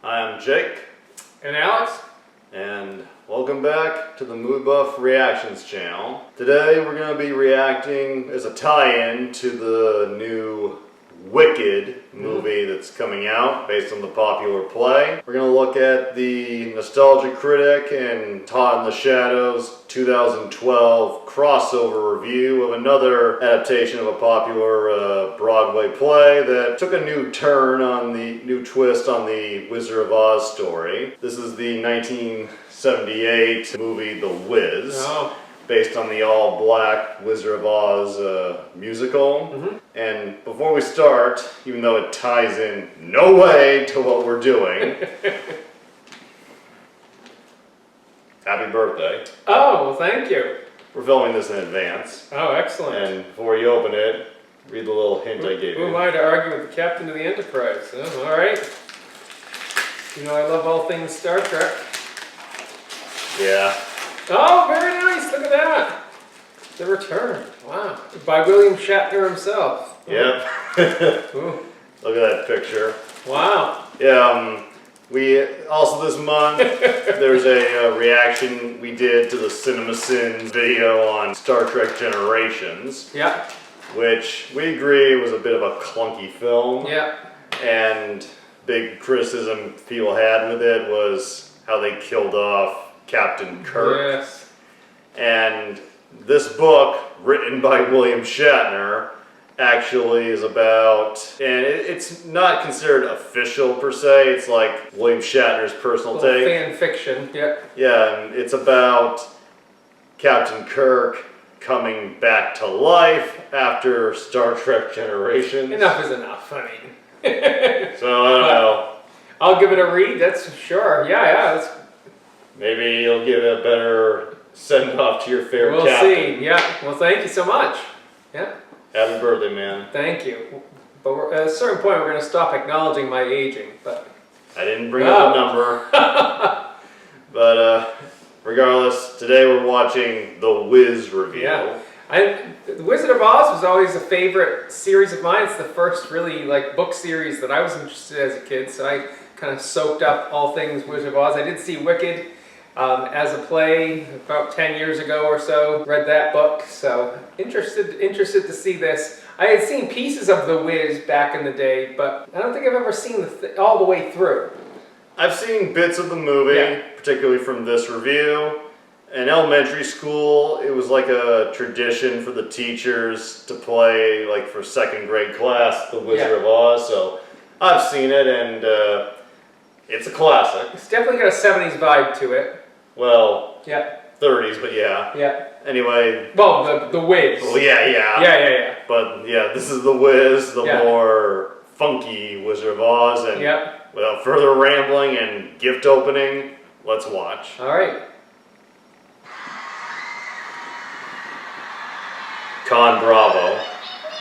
Hi, I'm Jake. And Alex. And welcome back to the Mood Buff Reactions channel. Today we're going to be reacting as a tie-in to the new Wicked movie that's coming out based on the popular play. We're going to look at the Nostalgia Critic and Todd in the Shadow's 2012 crossover review of another adaptation of a popular Broadway play that took a new turn on the new twist on the Wizard of Oz story. This is the 1978 movie The Wiz. Oh. Based on the all-black Wizard of Oz musical. And before we start, even though it ties in no way to what we're doing, happy birthday. Oh, well, thank you. We're filming this in advance. Oh, excellent. And before you open it, read the little hint I gave you. Who am I to argue with the captain of the Enterprise? Oh, all right. You know I love all things Star Trek. Yeah. Oh, very nice. Look at that. The Return. Wow. By William Shatner himself. Yep. Ooh. Look at that picture. Wow. Yeah, we also this month, there's a reaction we did to the CinemaSins video on Star Trek Generations. Yeah. Which we agree was a bit of a clunky film. Yeah. And big criticism people had with it was how they killed off Captain Kirk. Yes. And this book, written by William Shatner, actually is about, and it's not considered official per se, it's like William Shatner's personal take. Fan fiction, yeah. Yeah, and it's about Captain Kirk coming back to life after Star Trek Generations. Enough is enough, I mean. So, I don't know. I'll give it a read, that's sure. Yeah, that's... Maybe you'll give it a better send-off to your favorite We'll captain. see, yeah. Well, thank you so much. Yeah. Happy birthday, man. Thank you. But at a certain point, we're going to stop acknowledging my aging. But I didn't bring up a number. But regardless, today we're watching The Wiz review. Yeah. The Wizard of Oz was always a favorite series of mine. It's the first really book series that I was interested in as a kid, so I kind of soaked up all things Wizard of Oz. I did see Wicked as a play about 10 years ago or so. Read that book, so interested to see this. I had seen pieces of The Wiz back in the day, but I don't think I've ever seen all the way through. I've seen bits of the movie, particularly from this review. In elementary school, it was like a tradition for the teachers to play, like for second grade class, The Wizard of Oz. So I've seen it, and it's a classic. It's definitely got a 70s vibe to it. Well, yeah. 30s, but yeah. Yeah. Anyway. Well, the Wiz. Well, yeah. Yeah. But yeah, this is The Wiz, the more funky Wizard of Oz. And without further rambling and gift opening, let's watch. All right. Con Bravo.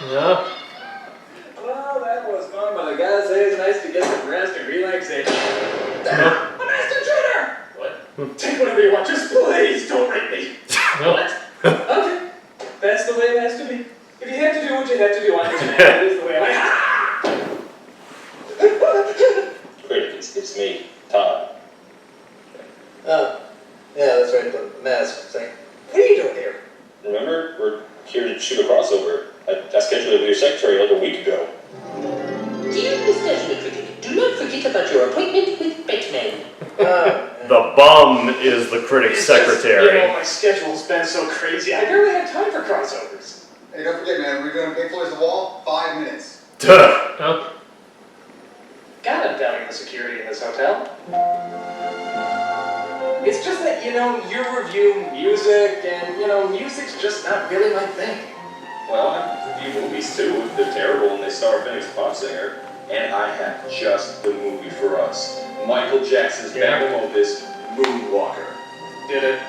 Yeah. Well, that was fun, but I gotta say it's nice to get some rest and relaxation. A master intruder! What? Take whatever you want, just please don't rape me. What? Okay, that's the way it has to be. If you have to do what you have to do, I understand. That is the way Critic, it's me, Todd. Oh, yeah, that's right, the mask thing. What are you doing here? Remember, we're here to shoot a crossover. I scheduled it with your secretary like a week ago. Dear Nostalgia Critic, do not forget about your appointment with Batman. The bum is the critic's secretary. My schedule's been so crazy, I barely have time for crossovers. Hey, don't forget, man, we're doing big floors of the wall, 5 minutes. Duh. Oh. God, I'm doubting the security in this hotel. It's just that, you review music, and, music's just not really my thing. Well, I review movies too. If they're terrible and they star a famous pop singer. And I have just the movie for us. Michael Jackson's magnum opus, Moonwalker. Did it.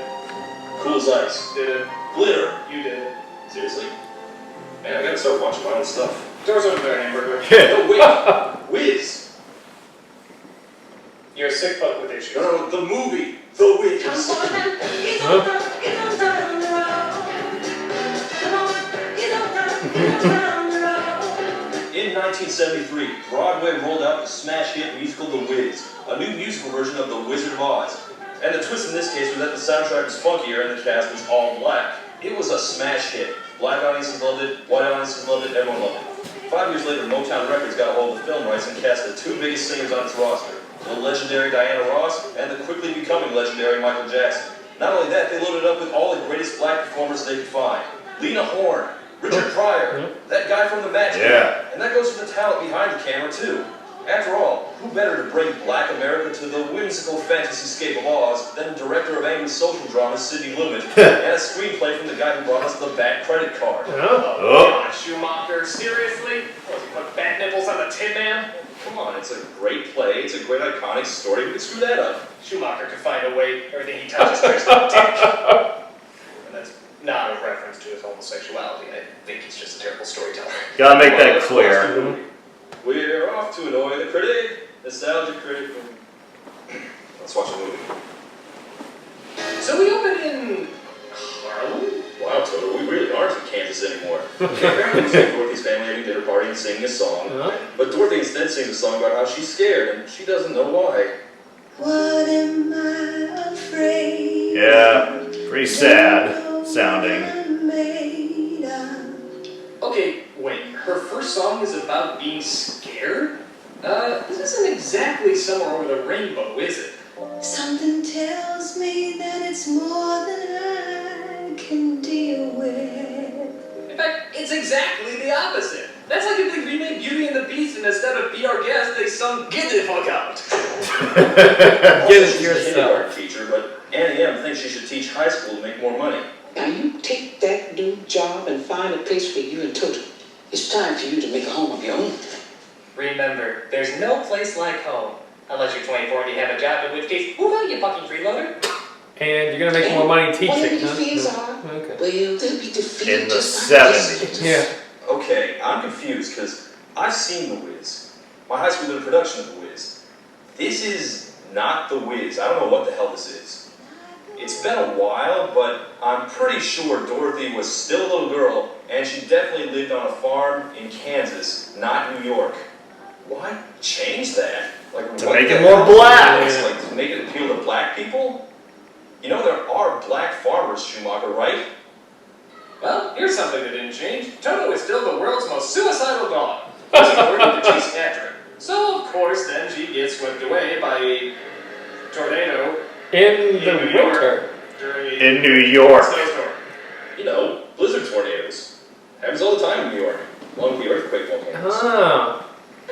Cool as ice. Did it. Glitter. You did it. Seriously? Man, I gotta start watching my own stuff. Doors open there, Hamburger. No, wait! Wiz! You're a sick fuck with issues. No, the movie, The Wiz. In 1973, Broadway rolled out the smash hit musical The Wiz, a new musical version of The Wizard of Oz. And the twist in this case was that the soundtrack was funkier and the cast was all black. It was a smash hit. Black audiences loved it, white audiences loved it, everyone loved it. 5 years later, Motown Records got a hold of the film rights and cast the two biggest singers on its roster, the legendary Diana Ross and the quickly becoming legendary Michael Jackson. Not only that, they loaded up with all the greatest black performers they could find. Lena Horne, Richard Pryor, that guy from The Match Game. And that goes for the talent behind the camera, too. After all, who better to bring black America to the whimsical fantasy-scape of Oz than director of angry social dramas Sidney Lumet and a screenplay from the guy who brought us the Bat Credit Card. Oh, God, Schumacher, seriously? What, you put bat nipples on the Tin Man? Come on, it's a great play, it's a great iconic story, we could screw that up. Schumacher could find a way, everything he touches turns to dick. And that's not a reference to his homosexuality. I think he's just a terrible storyteller. Gotta make that clear. We're off to annoy the critic, Nostalgia Critic. Let's watch a movie. So we opened in Harlem? Wow, Toto, we really aren't in Kansas anymore. Apparently we see Dorothy's family having dinner party and singing a song. But Dorothy instead sings a song about how she's scared and she doesn't know why. What am I afraid? Yeah, pretty sad sounding. Made of? Okay, wait. Her first song is about being scared? This isn't exactly Somewhere Over the Rainbow, is it? Something tells me that it's more than I can deal with. In fact, it's exactly the opposite. That's like if they remade Beauty and the Beast and instead of Be Our Guest, they sung Get the Fuck Out. Get it yourself. Teacher, but Annie M thinks she should teach high school to make more money. Now you take that new job and find a place for you and Toto. It's time for you to make a home of your own. Remember, there's no place like home. Unless you're 24 and you have a job, in which case, move out, you fucking freeloader. And you're gonna make more money teaching, Whatever huh? your fears are, Okay. well, they'll be defeated In the just like this. 70s. Yeah. Okay, I'm confused because I've seen The Wiz. My high school did a production of The Wiz. This is not The Wiz. I don't know what the hell this is. It's been a while, but I'm pretty sure Dorothy was still a little girl, and she definitely lived on a farm in Kansas, not New York. Why change that? Like, To what make the it more hell? black. Like, to make it appeal to black people? You know, there are black farmers, Schumacher, right? Well, here's something that didn't change. Toto is still the world's most suicidal dog. She's working to chase after him. So, of course, then she gets swept away by a tornado In the New York winter. during a In New York. snowstorm. You know, blizzard tornadoes. Happens all the time in New York, along with the earthquake volcanoes. Oh.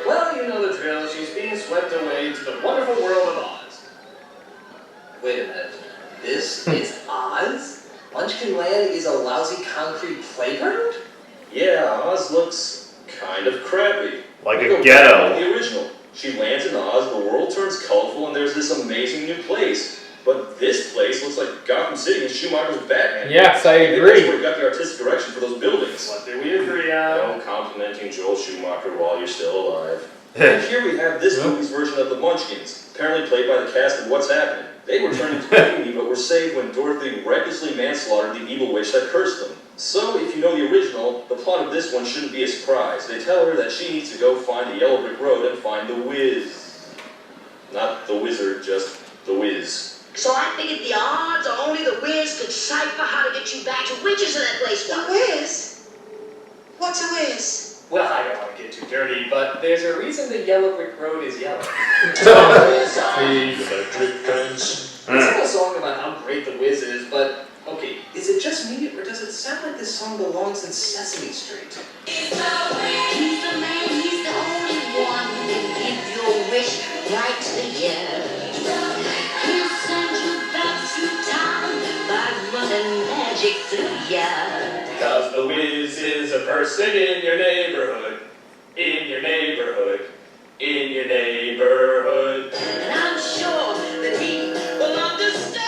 Well, you know the drill. She's being swept away to the wonderful world of Oz. Wait a minute. This is Oz? Munchkin Land is a lousy concrete playground? Yeah, Oz looks kind of crappy. Like Go a back ghetto. to the original. She lands in Oz, the world turns colorful, and there's this amazing new place. But this place looks like Gotham City and Schumacher's Batman. Yes, I Maybe agree. that's where he got the artistic direction for those buildings. What do we agree on? No complimenting Joel Schumacher while you're still alive. And here we have this movie's version of the Munchkins, apparently played by the cast of What's Happening. They were turned into puny, but were saved when Dorothy recklessly manslaughtered the evil witch that cursed them. So, if you know the original, the plot of this one shouldn't be a surprise. They tell her that she needs to go find the yellow brick road and find the Wiz. Not the wizard, just the Wiz. So I figured the odds are only the Wiz could cipher how to get you back to Witches in that place. The Wiz? What's a Wiz? Well, I don't want to get too dirty, but there's a reason the yellow brick road is yellow. It's not a song about how great the Wiz is, but okay, is it just me, or does it sound like this song belongs in Sesame Street? He's the man, he's the only one who can give your wish right to the year. He'll send you back through time by running magic through ya. Because the Wiz is a person in your neighborhood, in your neighborhood, in your neighborhood. And I'm sure that he will understand.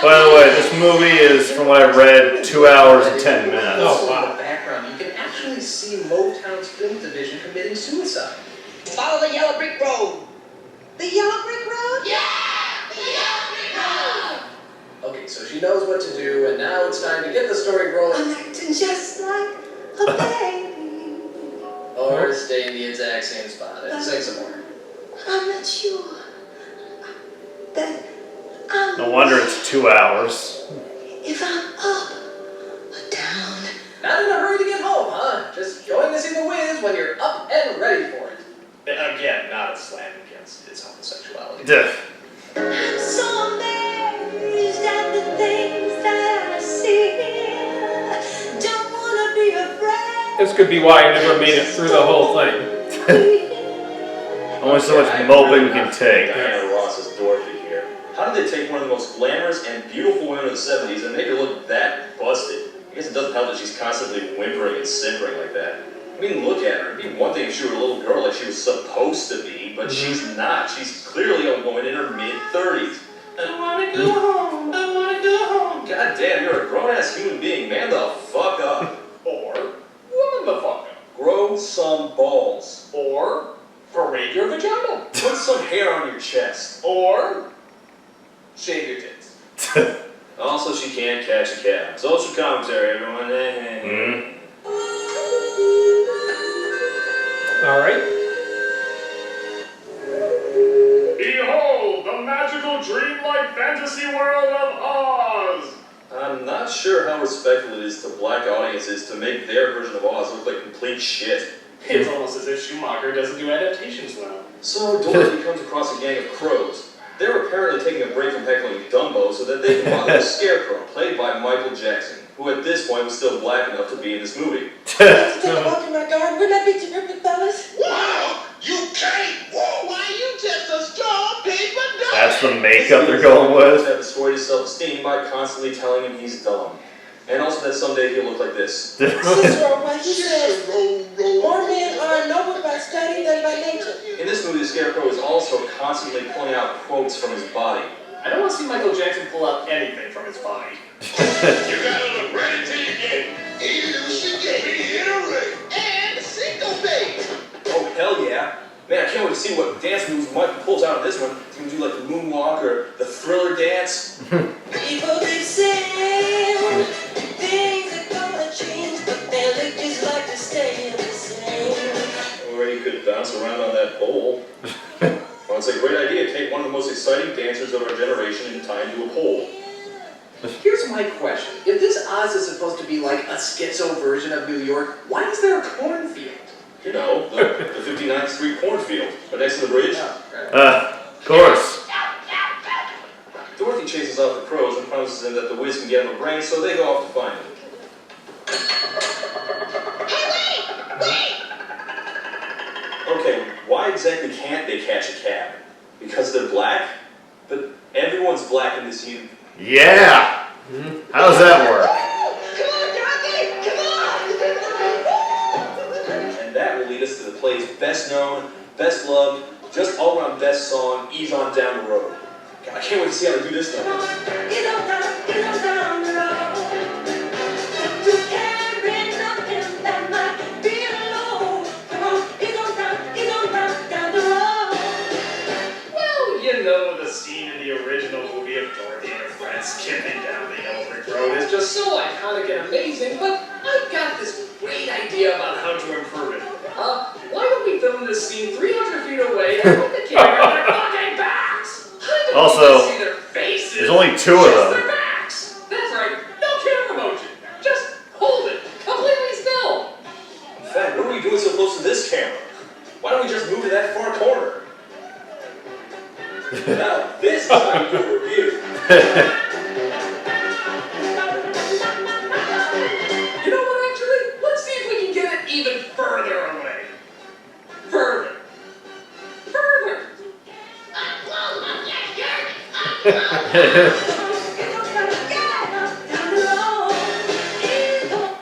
By the way, this movie is, from what I've read, 2 hours and 10 minutes. Oh, wow. In the background, you can actually see Motown's film division committing suicide. Follow the yellow brick road. The yellow brick road? Okay, so she knows what to do, and now it's time to get the story rolling. I'm acting just like a baby. Or stay in the exact same spot and sing some more. I'm not sure that I'm No wonder it's 2 hours. if I'm up or down. Not in a hurry to get home, huh? Just going to see the Wiz when you're up and ready for it. Again, not a slam against his homosexuality. Duh. I'm so amazed at the things that I see. Don't wanna be afraid. This could be why I never made it through the whole thing. Only so much moping we can take. Diana Ross is Dorothy here. How did they take one of the most glamorous and beautiful women of the 70s and make her look that busted? I guess it doesn't help that she's constantly whimpering and simpering like that. I mean, look at her. It'd be one thing if she were a little girl like she was supposed to be, but she's not. She's clearly a woman in her mid-30s. I wanna go home. I wanna go home. God damn, you're a grown-ass human being. Man the fuck up. Or, woman the fuck up. Grow some balls. Or, parade your vagina. Put some hair on your chest. Or, shave your tits. Also, she can't catch a cab. Social commentary, everyone. All right. Behold, the magical dreamlike fantasy world of Oz! I'm not sure how respectful it is to black audiences to make their version of Oz look like complete shit. It's almost as if Schumacher doesn't do adaptations well. So Dorothy comes across a gang of crows. They're apparently taking a break from heckling Dumbo so that they can bother the Scarecrow, played by Michael Jackson, who at this point was still black enough to be in this movie. Take a walk in my garden. Wouldn't that be terrific, fellas? Wow, you can't! Whoa, why you just a straw paper doll? That's the makeup they're going with. That destroyed his self-esteem by constantly telling him he's dumb. And also that someday he'll look like this. Cicero, when he says, more men are noble by study than by nature. In this movie, the Scarecrow is also constantly pulling out quotes from his body. I don't want to see Michael Jackson pull out anything from his body. You gotta look right into your game. Reiterate and syncopate. Oh, hell yeah. Man, I can't wait to see what dance moves Michael pulls out of this one. He's gonna do like the moonwalk or the Thriller dance. People keep saying things are gonna change, but they look just like to stay the same. Or he could bounce around on that pole. Well, it's a great idea. Take one of the most exciting dancers of our generation and tie him to a pole. Here's my question. If this Oz is supposed to be like a schizo version of New York, why is there a cornfield? You know, the 59th Street cornfield, right next to the bridge. Of course. Dorothy chases off the crows and promises him that the Wiz can get him a brain, so they go off to find him. Okay, why exactly can't they catch a cab? Because they're black? But everyone's black in this universe. Yeah. How does that work? And that will lead us to the play's best known, best loved, just all around best song, Ease On Down the Road. God, I can't wait to see how they do this stuff. Well, you know the scene in the original movie of Dorothy and her friends skipping down the Eldrick Road is just so iconic and amazing, but I've got this great idea about how to improve it. Why don't we film this scene 300 feet away and put the camera on their fucking backs? Also, See their faces, there's only 2 of just them. their backs. That's right, no camera motion. Just hold it completely still. In fact, what are we doing so close to this camera? Why don't we just move to that far corner? Now, this is how you do a review. You know what, actually? Let's see if we can get it even further away. Further. Further.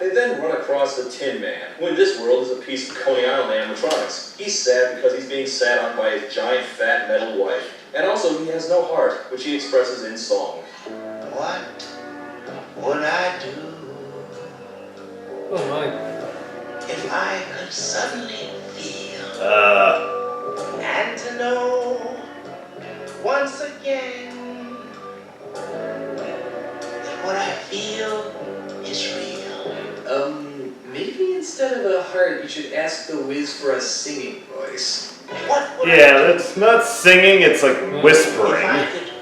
They then run across the Tin Man, who in this world is a piece of Coney Island animatronics. He's sad because he's being sat on by his giant fat metal wife. And also, he has no heart, which he expresses in song. What would I do Oh my. if I could suddenly feel and to know once again that what I feel is real? Maybe instead of a heart, you should ask the Wiz for a singing voice. What would Yeah, that's not singing, it's like if I whispering. could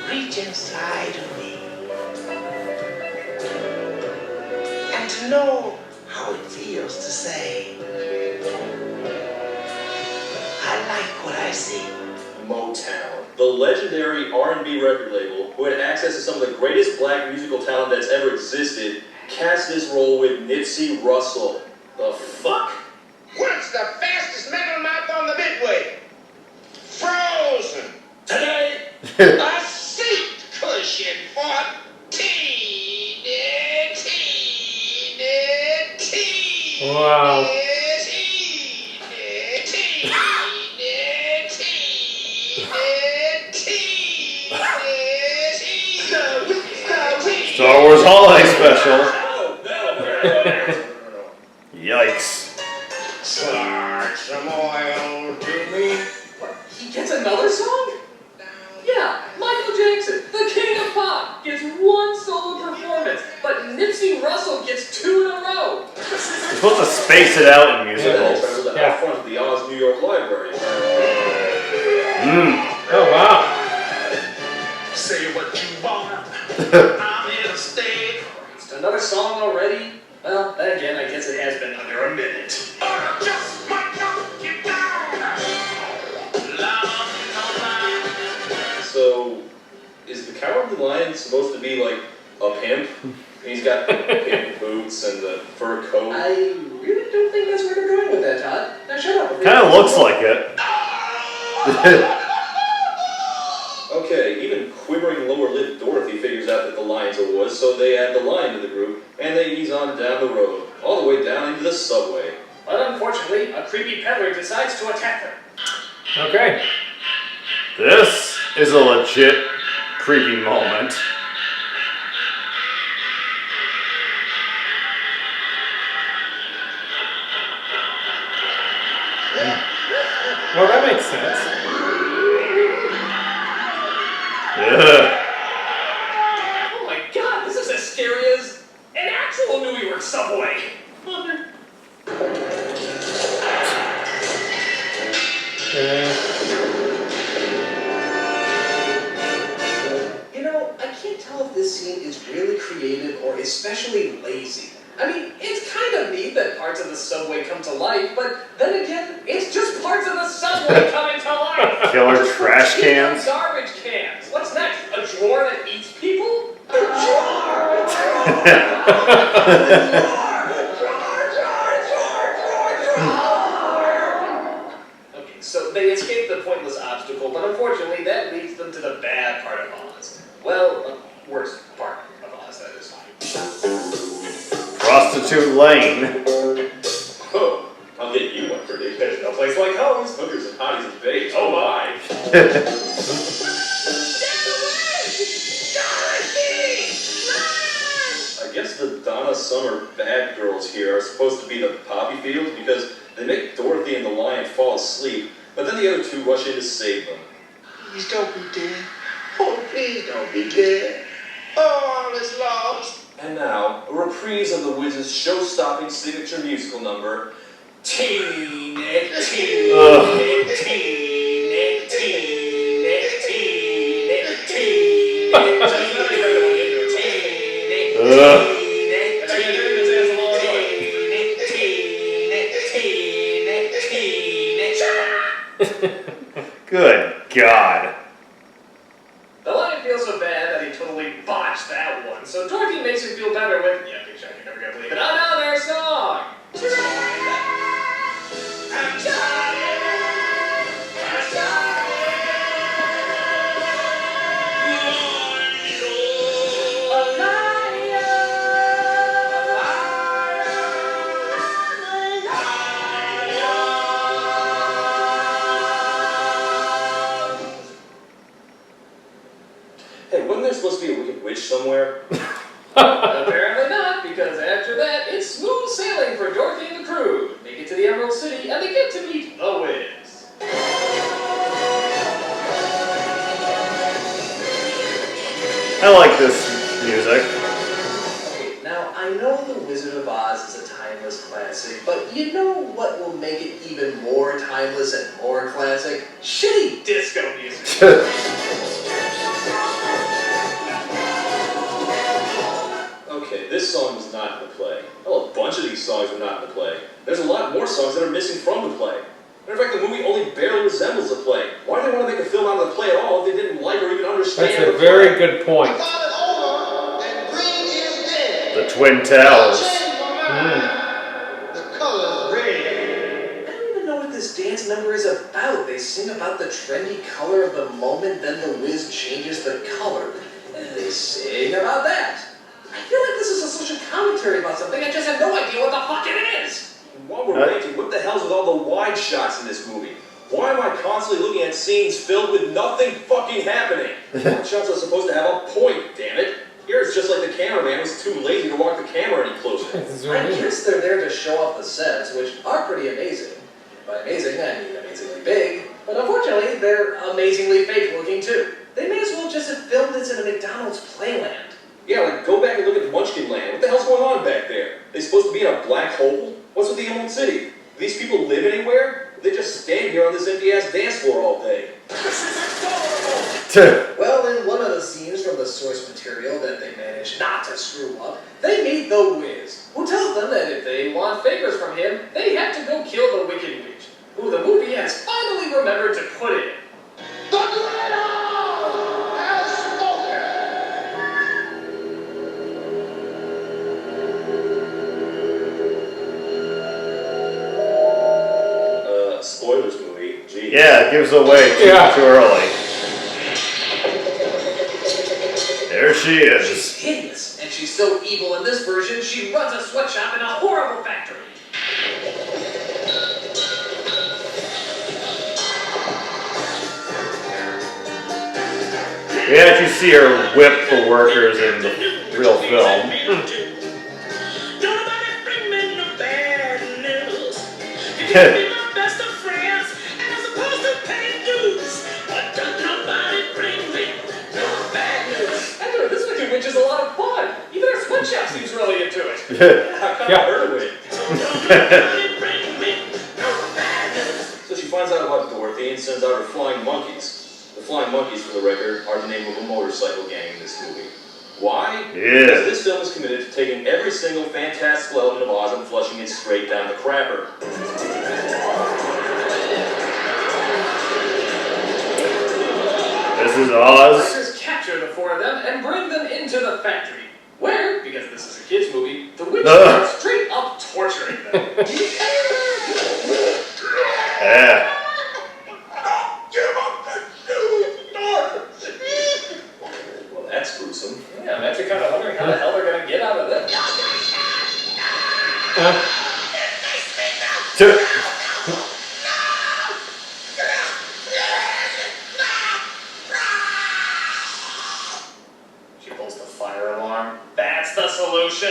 reach inside of me and to know how it feels to say, I like what I see. Motown, the legendary R&B record label who had access to some of the greatest black musical talent that's ever existed, cast this role with Nipsey Russell. The fuck? What's the fastest metal mouth on the midway? Frozen. Today, a seat cushion for teeny. Wow. Star Wars Holiday Special. Yikes. Slide some oil to me. He gets another song? Yeah, Michael Jackson, the king of pop, gets one solo performance, but Nipsey Russell gets 2 in a row. You're supposed to space it out in musicals. Out front of the Oz, New York Library. Oh, wow. Say what you want. I'm here to stay. Another song already? Well, then again, I guess it has been under a minute. Just my you down. Love, So, is the Cowardly Lion supposed to be like a pimp? And he's got the pimp boots and the fur coat. I really don't think that's where they're going with that, Todd. Now shut up. Kind of looks like it. Okay, even quivering lower lip Dorothy figures out that the lion's a wuss, so they add the lion to the group, and they ease on down the road, all the way down into the subway. But unfortunately, a creepy peddler decides to attack them. Okay. This is a legit creepy moment. Well, that makes sense. Ugh. Oh my god, this is as scary as an actual New York subway. You know, I can't tell if this scene is really creative or especially lazy. I mean, it's kind of neat that parts of the subway come to life, but then again, it's just parts of the subway coming to life. Killer trash cans. Garbage cans. What's next? A drawer that eats people? A Okay, so they escape the pointless obstacle, but unfortunately that leads them to the bad part of Oz. Well, worst part of Oz, that is. Prostitute Lane. Oh, I'll get you one for Dick. There's no place like home. Hookers and hotties and babes. Oh my. I guess the Donna Summer bad girls here are supposed to be the poppy fields because they make Dorothy and the lion fall asleep, but then the other two rush in to save them. Please don't be dead. Oh, please don't be dead. All is lost. And now, a reprise of the Wiz's show-stopping signature musical number, Teeny, Teeny, Teeny, Teeny, Good God. The lion feels so bad that he totally botched that one, so Dorothy makes him feel better with, yeah, big shot, you're never gonna believe it, another song! I'm Hey, wasn't there supposed to be a wicked witch somewhere? Apparently not, because after that, it's smooth sailing for Dorothy and the crew. They get to the Emerald City, and they get to meet the Wiz. I like this music. Okay, now, I know The Wizard of Oz is a tie timeless classic, but you know what will make it even more timeless and more classic? Shitty disco music. Okay, this song was not in the play. Well, a bunch of these songs were not in the play. There's a lot more songs that are missing from the play. Matter of fact, the movie only barely resembles a play. Why do they want to make a film out of the play at all if they didn't like or even understand That's a the very play? good point. I thought it over, and green is dead. The Twin Towers. Change my mind. The color's red. I don't even know what this dance number is about. They sing about the trendy color of the moment, then the whiz changes the color. And they sing about that. I feel like this is a social commentary about something. I just have no idea what the fuck it is. While we're ranting, what the hell's with all the wide shots in this movie? Why am I constantly looking at scenes filled with nothing fucking happening? Wide shots are supposed to have a point, damn it. Here it's just like the cameraman was too lazy to walk the camera any closer. I guess they're there to show off the sets, which are pretty amazing. By amazing, I mean amazingly big. But unfortunately, they're amazingly fake looking too. They may as well just have filmed this in a McDonald's playland. Yeah, like go back and look at Munchkin Land. What the hell's going on back there? They supposed to be in a black hole? What's with the Emerald City? Do these people live anywhere? They just stand here on this empty-ass dance floor all day. Well, in one of the scenes from the source material that they managed not to screw up, they meet the Wiz, who tells them that if they want favors from him, they have to go kill the Wicked Witch, who the movie has finally remembered to put in. The Dreader has spoken. Spoilers movie. Gee. Yeah, it gives away too early. There she is. She's hideous, and she's so evil in this version, she runs a sweatshop in a horrible factory. We actually see her whip the workers in the real film. Which is a lot of fun. Even our sweatshop seems really into it. I kind of heard of it. So she finds out about Dorothy and sends out her flying monkeys. The flying monkeys, for the record, are the name of a motorcycle gang in this movie. Why? Yeah. Because this film is committed to taking every single fantastical element of Oz and flushing it straight down the crapper. This is Oz. Workers capture the four of them and bring them into the factory, where, because this is a kids' movie, the witch starts straight up torturing them. Yeah. Well, that's gruesome. Yeah, I'm actually kind of wondering how the hell they're gonna get out of this. She pulls the fire alarm. That's the solution.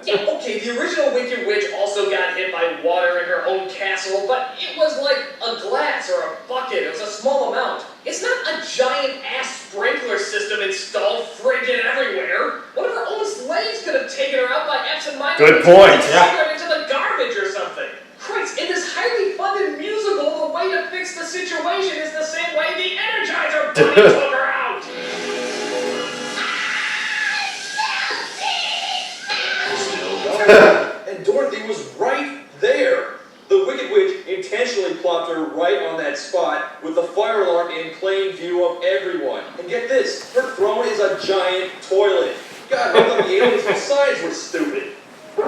Yeah, okay, the original Wicked Witch also got hit by water in her own castle, but it was like a glass or a bucket. It was a small amount. It's not a giant-ass sprinkler system installed friggin' everywhere. One of her own slaves could have taken her out by absent-mindedly Good point. throwing her into the garbage or something. Christ, in this highly funded musical, the way to fix the situation is the same way the Energizer Bunny took her out. And Dorothy was right there. The Wicked Witch intentionally plopped her right on that spot with the fire alarm in plain view of everyone. And get this, her throne is a giant toilet. God, I thought the aliens from science were stupid. I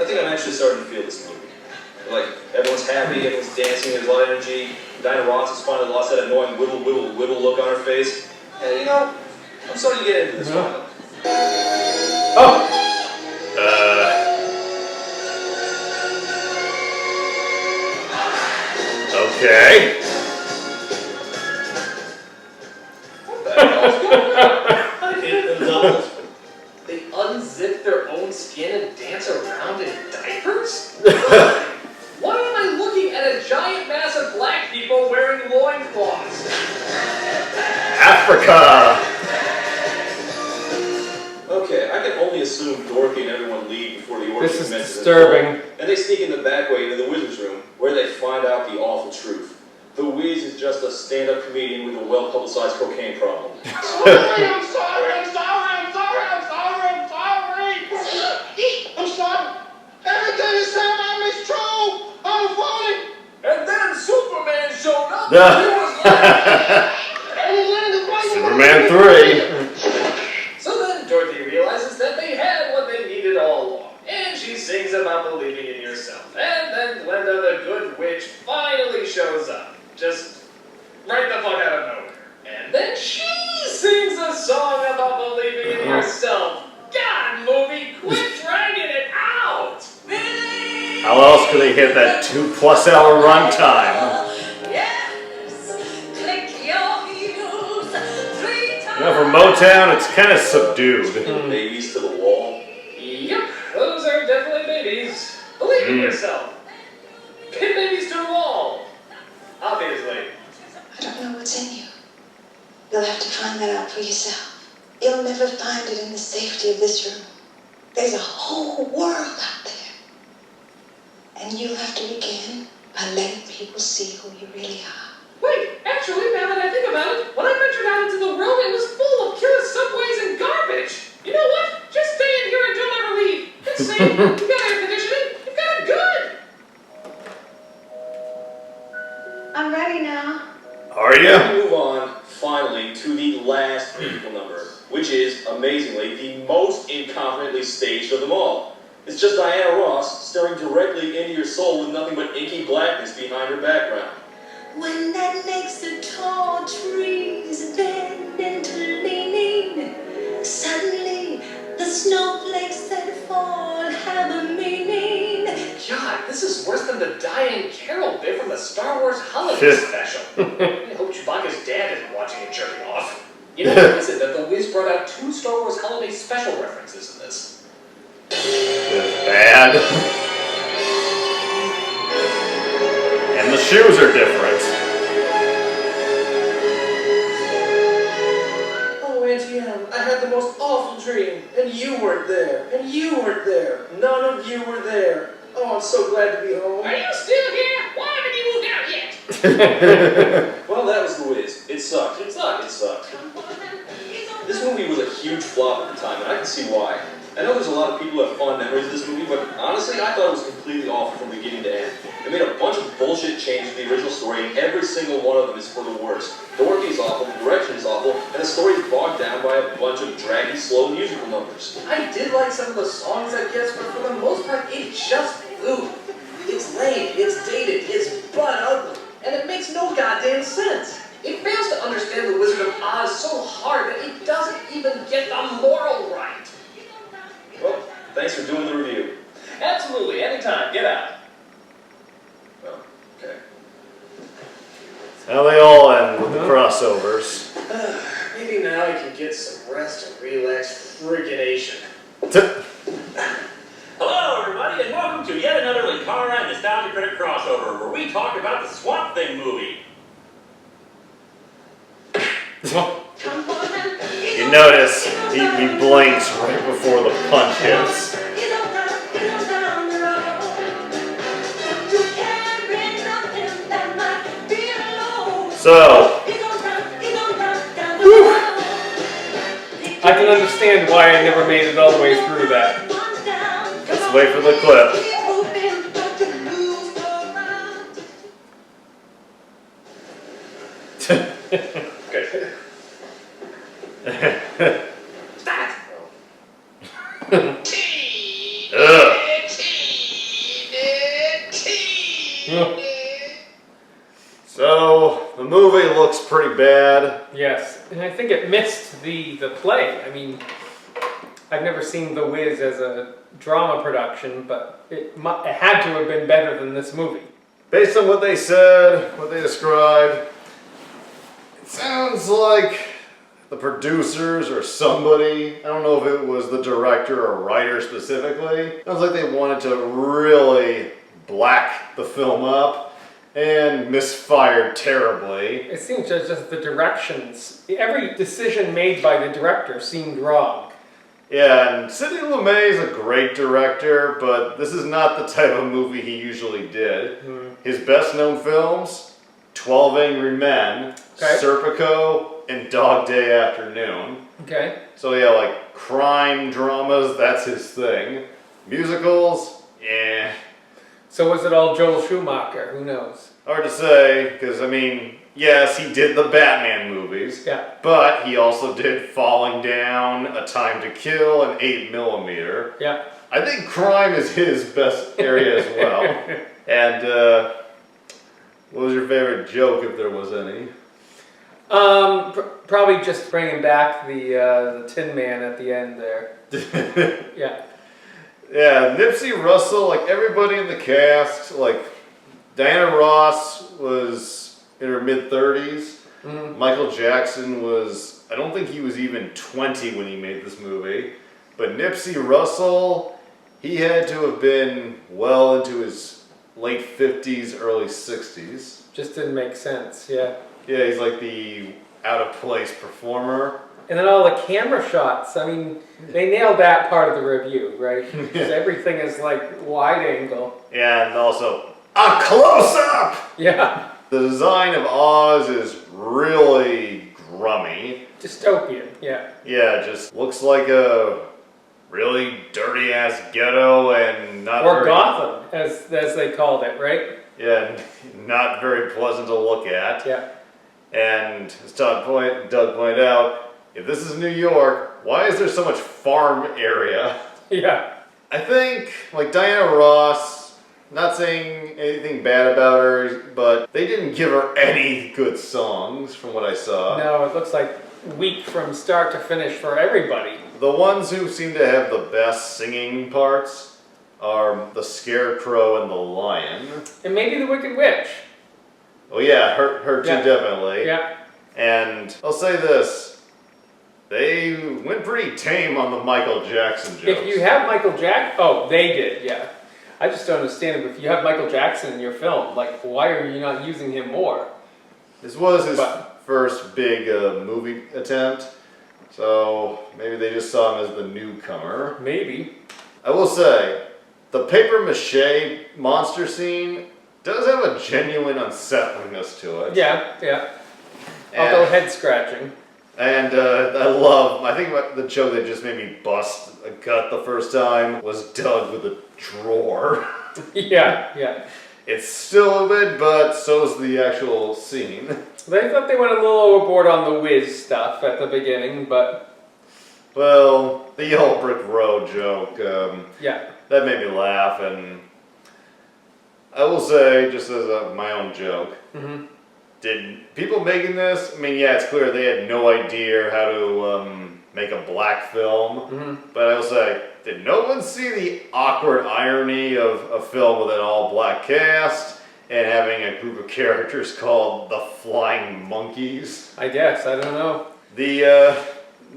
think I'm actually starting to feel this movie. Like, everyone's happy, everyone's dancing, there's a lot of energy. Dinah Ross has finally lost that annoying wibble, wibble, wibble look on her face. And you know, I'm starting to get into this one. Oh. Okay. What the hell's going on? I hit the doubles. They unzip their own skin and dance around in diapers? Why am I looking Africa! Okay, I can only assume Dorothy and everyone leave before the orgy This is commences. disturbing. And they sneak in the back way into the wizard's room, where they find out the awful truth. The Wiz is just a stand-up comedian with a well-publicized cocaine problem. Sorry. I'm sorry. Everything you say about me is true. I'm funny. And then Superman showed up. Yeah. And he was like, Superman 3. So then Dorothy realizes that they had what they needed all along. And she sings about believing in yourself. And then Glenda the Good Witch finally shows up. Just right the fuck out of nowhere. And then she sings a song about believing in yourself. God, movie, quit dragging it out! How else could they hit that 2+ hour runtime? You know, for Motown, it's kind of subdued. Babies to the wall. Yep, those are definitely babies. Believe in yourself. Pin babies to the wall. Obviously. I don't know what's in you. You'll have to find that out for yourself. You'll never find it in the safety of this room. There's a whole world out there. And you'll have to begin by letting people see who you really are. Wait, actually, now that I think about it, when I ventured out into the world, it was full of killer subways and garbage. You know what? Just stay in here until I ever leave. It's safe. You got air conditioning. You got it good. I'm ready now. Are you? We move on, finally, to the last musical number, which is, amazingly, the most incompetently staged of them all. It's just Diana Ross staring directly into your soul with nothing but inky blackness behind her background. When that makes the tall trees bend into leaning, suddenly the snowflakes that fall have a meaning. God, this is worse than the Diane Carroll bit from the Star Wars Holiday Special. I hope Chewbacca's dad isn't watching it jerking off. You know, how is it that the Wiz brought out 2 Star Wars Holiday Special references in this? It's bad. And the shoes are different. Oh, Auntie Em, I had the most awful dream, and you weren't there, and you weren't there. None of you were there. Oh, I'm so glad to be home. Are you still here? Why haven't you moved out yet? Well, that was The Wiz. It sucked. It sucked. It sucked. This movie was a huge flop at the time, and I can see why. I know there's a lot of people who have fond memories of this movie, but honestly, I thought it was completely awful from beginning to end. They made a bunch of bullshit changes to the original story, and every single one of them is for the worst. Dorothy's awful, the direction is awful, and the story is bogged down by a bunch of draggy, slow musical numbers. I did like some of the songs, I guess, but for the most part, it's just food. It's lame, it's dated, it's butt ugly, and it makes no goddamn sense. It fails to understand the Wizard of Oz so hard that it doesn't even get the moral right. Well, thanks for doing the review. Absolutely, anytime, get out. Well, okay. Now they all end with the crossovers. Maybe now I can get some rest and relax friggin'ation. Hello, everybody, and welcome to yet another Luhtjarv and Nostalgia Critic crossover, where we talk about the Swamp Thing movie. You notice he blinks right before the punch hits. So, I can understand why I never made it all the way through that. let's wait for the clip. Good. So, the movie looks pretty bad. Yes, and I think it missed the play. I mean, I've never seen The Wiz as a drama production, but it had to have been better than this movie. Based on what they said, what they described, it sounds like the producers or somebody, I don't know if it was the director or writer specifically, sounds like they wanted to really black the film up and misfired terribly. It seems just the directions. Every decision made by the director seemed wrong. Yeah, and Sidney Lumet is a great director, but this is not the type of movie he usually did. His best-known films, 12 Angry Men, Okay. Serpico, and Dog Day Afternoon. Okay. So yeah, like crime dramas, that's his thing. Musicals, eh. So was it all Joel Schumacher? Who knows? Hard to say, because I mean, yes, he did the Batman movies, Yeah. but he also did Falling Down, A Time to Kill, and 8mm. Yeah. I think crime is his best area as well. And what was your favorite joke, if there was any? Probably just bringing back the Tin Man at the end there. Yeah. Yeah, Nipsey Russell, like everybody in the cast, like Diana Ross was in her mid-30s. Michael Jackson was, I don't think he was even 20 when he made this movie. But Nipsey Russell, he had to have been well into his late 50s, early 60s. Just didn't make sense, yeah. Yeah, he's like the out-of-place performer. And then all the camera shots, I mean, they nailed that part of the review, right? 'Cause everything is like wide angle. Yeah, and also a close-up! Yeah. The design of Oz is really grummy. Dystopian, yeah. Yeah, it just looks like a really dirty-ass ghetto and not Or very... Gotham, as they called it, right? Yeah, not very pleasant to look at. Yeah. And as Doug pointed out, if this is New York, why is there so much farm area? Yeah. I think, like Diana Ross, not saying anything bad about her, but they didn't give her any good songs from what I saw. No, it looks like weak from start to finish for everybody. The ones who seem to have the best singing parts are the Scarecrow and the Lion. And maybe the Wicked Witch. Oh yeah, her too, Yeah. definitely. Yeah. And I'll say this, they went pretty tame on the Michael Jackson jokes. If you have Michael Jackson, oh, they did, yeah. I just don't understand it. If you have Michael Jackson in your film, like, why are you not using him more? This was his first big movie attempt, so maybe they just saw him as the newcomer. Maybe. I will say, the paper mache monster scene does have a genuine unsettlingness to it. Yeah, yeah. Although head scratching. And I think the joke that just made me bust a gut the first time was Doug with a drawer. Yeah, yeah. It's still a bit, but so's the actual scene. They thought they went a little overboard on the whiz stuff at the beginning, but... Well, the Yellow Brick Road joke, yeah. that made me laugh, and I will say, just as my own joke, did people making this, I mean, yeah, it's clear they had no idea how to make a black film, but I will say, did no one see the awkward irony of a film with an all-black cast and having a group of characters called the Flying Monkeys? I guess, I don't know.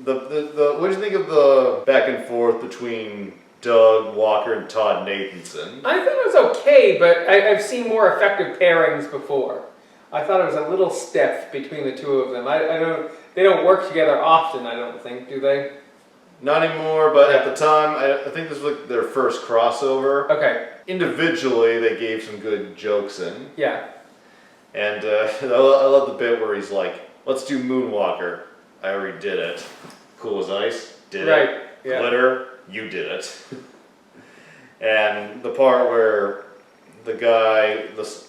What do you think of the back and forth between Doug Walker and Todd Nathanson? I thought it was okay, but I've seen more effective pairings before. I thought it was a little stiff between the two of them. They don't work together often, I don't think, do they? Not anymore, but at the time, I think this was like their first crossover. Okay. Individually, they gave some good jokes in. Yeah. And I love the bit where he's like, let's do Moonwalker. I already did it. Cool as ice, did Right, it. yeah. Glitter, you did it. And the part where the guy,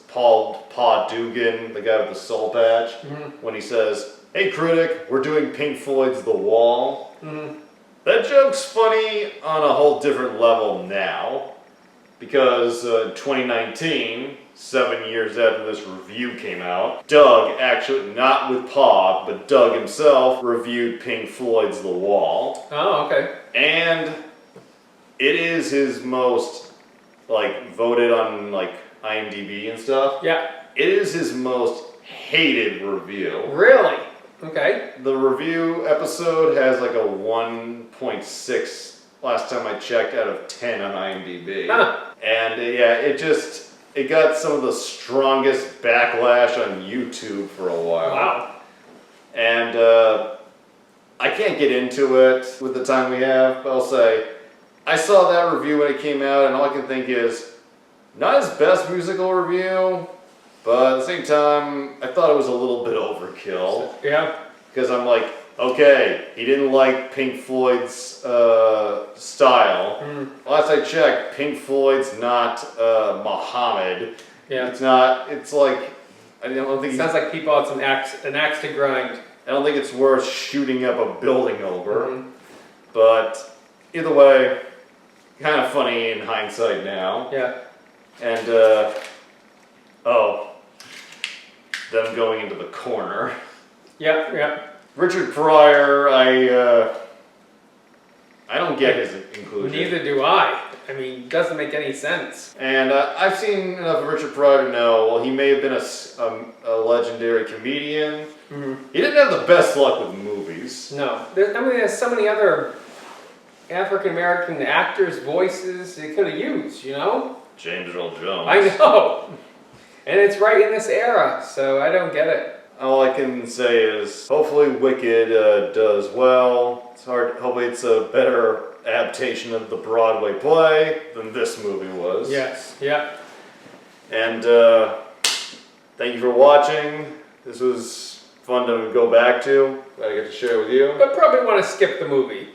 Paul Dugan, the guy with the soul patch, when he says, hey critic, we're doing Pink Floyd's The Wall. That joke's funny on a whole different level now, because 2019, 7 years after this review came out, Doug, actually, not with Paul, but Doug himself, reviewed Pink Floyd's The Wall. Oh, okay. And it is his most, like, voted on, like, IMDb and stuff. Yeah. It is his most hated review. Really? Okay. The review episode has like a 1.6 last time I checked out of 10 on IMDb. Huh. And yeah, it it got some of the strongest backlash on YouTube for a while. Wow. And I can't get into it with the time we have, but I'll say, I saw that review when it came out, and all I can think is, not his best musical review, but at the same time, I thought it was a little bit overkill. Yeah. Because I'm like, okay, he didn't like Pink Floyd's style. Last I checked, Pink Floyd's not Muhammad. Yeah. It's not, it's like, I don't think Sounds like people had an axe to grind. I don't think it's worth shooting up a building over. But either way, kind of funny in hindsight now. Yeah. And, them going into the corner. Yeah, yeah. Richard Pryor, I don't get his inclusion. Neither do I. I mean, it doesn't make any sense. And I've seen enough of Richard Pryor to know, well, he may have been a legendary comedian. He didn't have the best luck with movies. No. There's so many other African-American actors' voices they could have used, you know? James Earl Jones. I know. And it's right in this era, so I don't get it. All I can say is, hopefully Wicked does well. It's hard. Hopefully it's a better adaptation of the Broadway play than this movie was. Yes, yeah. And thank you for watching. This was fun to go back to. Glad I get to share with you. But probably want to skip the movie.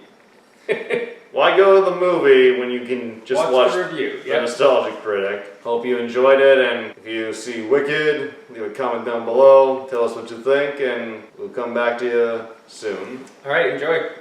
Why go to the movie when you can just watch the review? The Nostalgia Critic? Hope you enjoyed it, and if you see Wicked, leave a comment down below. Tell us what you think, and we'll come back to you soon. All right, enjoy.